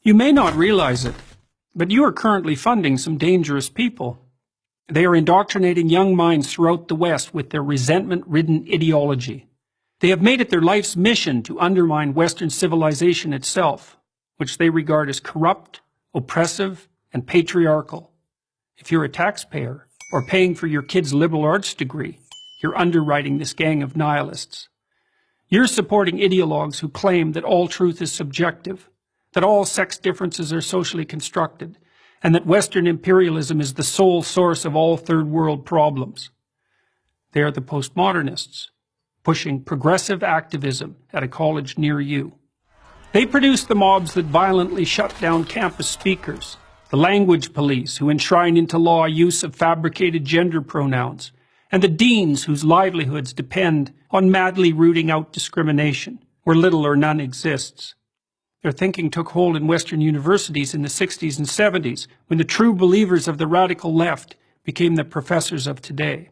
You may not realize it, but you are currently funding some dangerous people. They are indoctrinating young minds throughout the West with their resentment-ridden ideology. They have made it their life's mission to undermine Western civilization itself, which they regard as corrupt, oppressive, and patriarchal. If you're a taxpayer or paying for your kid's liberal arts degree, you're underwriting this gang of nihilists. You're supporting ideologues who claim that all truth is subjective, that all sex differences are socially constructed, and that Western imperialism is the sole source of all third world problems. They are the postmodernists, pushing progressive activism at a college near you. They produce the mobs that violently shut down campus speakers, the language police who enshrine into law use of fabricated gender pronouns, and the deans whose livelihoods depend on madly rooting out discrimination, where little or none exists. Their thinking took hold in Western universities in the 60s and 70s, when the true believers of the radical left became the professors of today.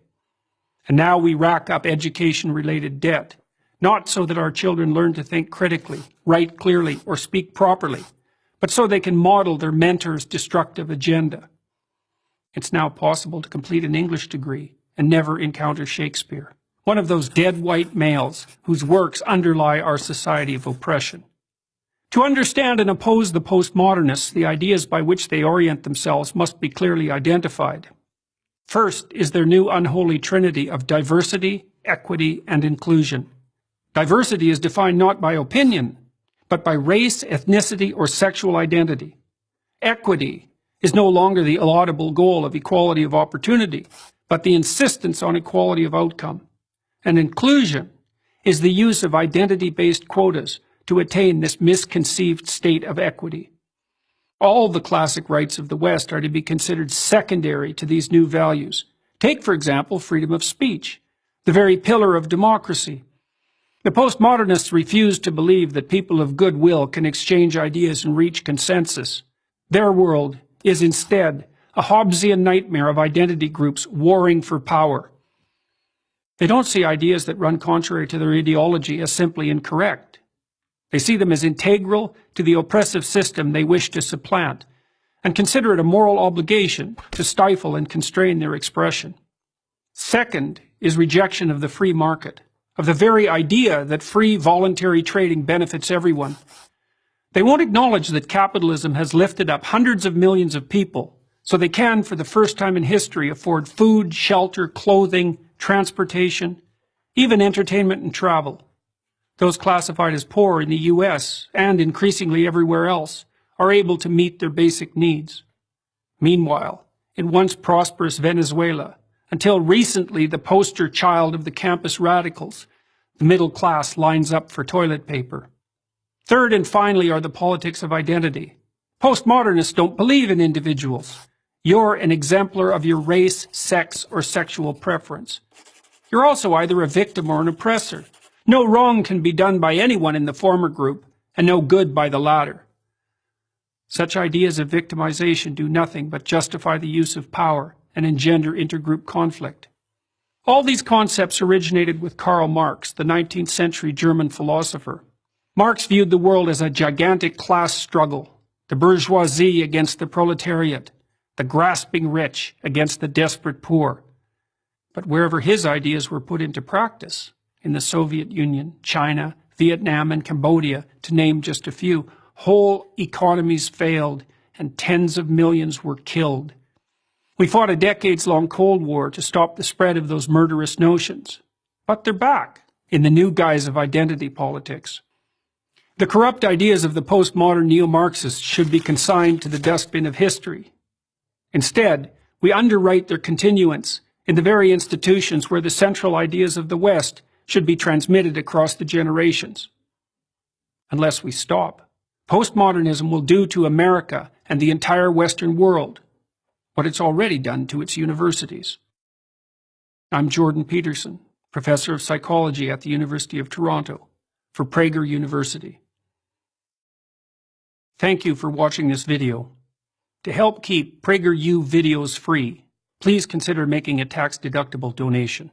And now we rack up education-related debt, not so that our children learn to think critically, write clearly, or speak properly, but so they can model their mentor's destructive agenda. It's now possible to complete an English degree and never encounter Shakespeare, one of those dead white males whose works underlie our society of oppression. To understand and oppose the postmodernists, the ideas by which they orient themselves must be clearly identified. First is their new unholy trinity of diversity, equity, and inclusion. Diversity is defined not by opinion, but by race, ethnicity, or sexual identity. Equity is no longer the laudable goal of equality of opportunity, but the insistence on equality of outcome. And inclusion is the use of identity-based quotas to attain this misconceived state of equity. All the classic rights of the West are to be considered secondary to these new values. Take, for example, freedom of speech, the very pillar of democracy. The postmodernists refuse to believe that people of goodwill can exchange ideas and reach consensus. Their world is instead a Hobbesian nightmare of identity groups warring for power. They don't see ideas that run contrary to their ideology as simply incorrect. They see them as integral to the oppressive system they wish to supplant, and consider it a moral obligation to stifle and constrain their expression. Second is rejection of the free market, of the very idea that free voluntary trading benefits everyone. They won't acknowledge that capitalism has lifted up hundreds of millions of people, so they can, for the first time in history, afford food, shelter, clothing, transportation, even entertainment and travel. Those classified as poor in the U.S. and increasingly everywhere else are able to meet their basic needs. Meanwhile, in once prosperous Venezuela, until recently the poster child of the campus radicals, the middle class lines up for toilet paper. Third and finally are the politics of identity. Postmodernists don't believe in individuals. You're an exemplar of your race, sex, or sexual preference. You're also either a victim or an oppressor. No wrong can be done by anyone in the former group, and no good by the latter. Such ideas of victimization do nothing but justify the use of power and engender intergroup conflict. All these concepts originated with Karl Marx, the 19th century German philosopher. Marx viewed the world as a gigantic class struggle, the bourgeoisie against the proletariat, the grasping rich against the desperate poor. But wherever his ideas were put into practice, in the Soviet Union, China, Vietnam, and Cambodia, to name just a few, whole economies failed and tens of millions were killed. We fought a decades-long Cold War to stop the spread of those murderous notions. But they're back in the new guise of identity politics. The corrupt ideas of the postmodern neo-Marxists should be consigned to the dustbin of history. Instead, we underwrite their continuance in the very institutions where the central ideas of the West should be transmitted across the generations. Unless we stop, postmodernism will do to America and the entire Western world what it's already done to its universities. I'm Jordan Peterson, professor of psychology at the University of Toronto for Prager University. Thank you for watching this video. To help keep PragerU videos free, please consider making a tax-deductible donation.